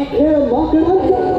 हा खेळ माकडांचा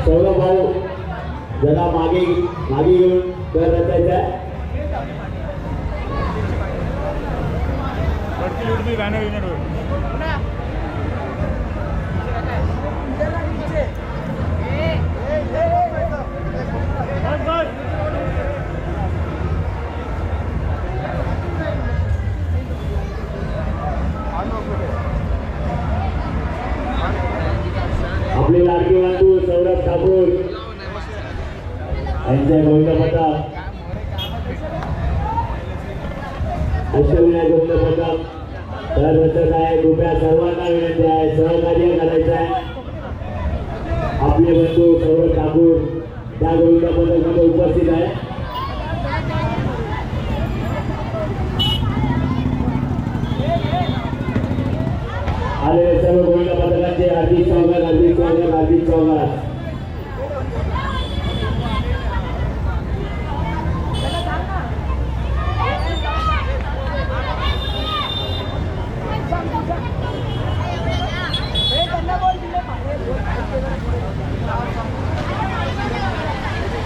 सौरभ भाऊ जरा मागे घेऊन कर रचायचा आपले लाडके बंधू सौरभ ठाकूर यांच्या गोविंद प्रताप अष्टविनायक गोविंद प्रताप तर रचत आहे कृपया सर्वांना विनंती आहे सहकार्य करायचं आहे आपले बंधू सौरभ ठाकूर त्या गोविंद प्रतापमध्ये उपस्थित आहे आलेले सर्व गोविंद पथकांचे हार्दिक स्वागत हार्दिक स्वागत हार्दिक स्वागत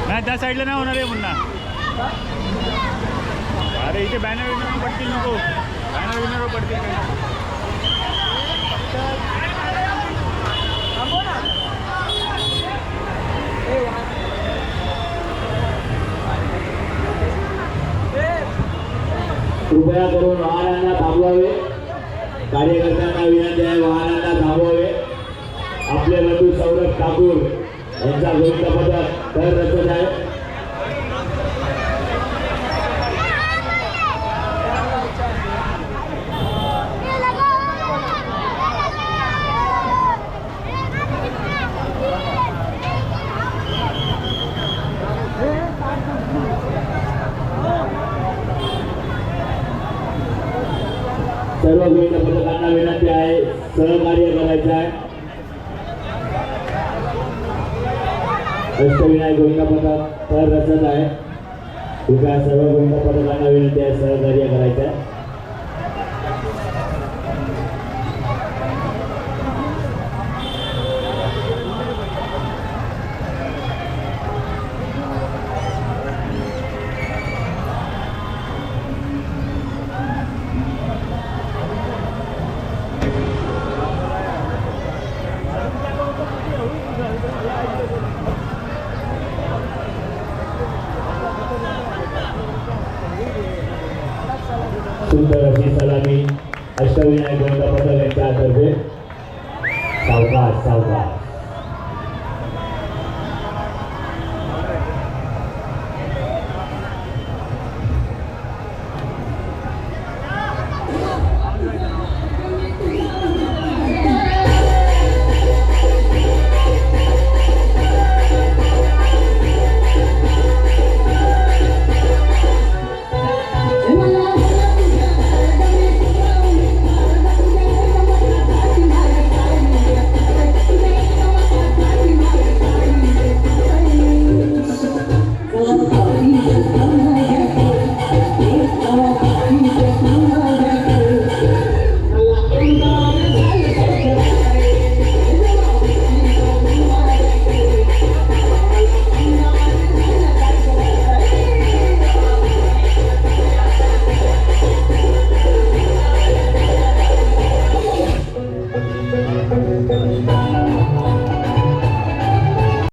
नाही त्या साईडला नाही होणार आहे पुन्हा अरे इथे बॅनर विनर पडतील नको बॅनर विनर पडतील काय कृपया करून वाहनांना थांबवावे कार्यकर्त्यांना विनंती आहे वाहनांना थांबवावे आपले बंधू सौरभ ठाकूर यांचा गोविंद पथक तर रचत आहे सर्व गोविंद पथकांना विनंती आहे सहकार्य करायचं आहे. अष्टविनायक गोविंद पथक तर रचत आहे. कृपया सर्व गोविंद पथकांना विनंती आहे सहकार्य करायचं आहे. सुंदर अशी सलामी अष्टविनायक गोविंद पथक यांच्या तर्फे. सावकाश सावकाश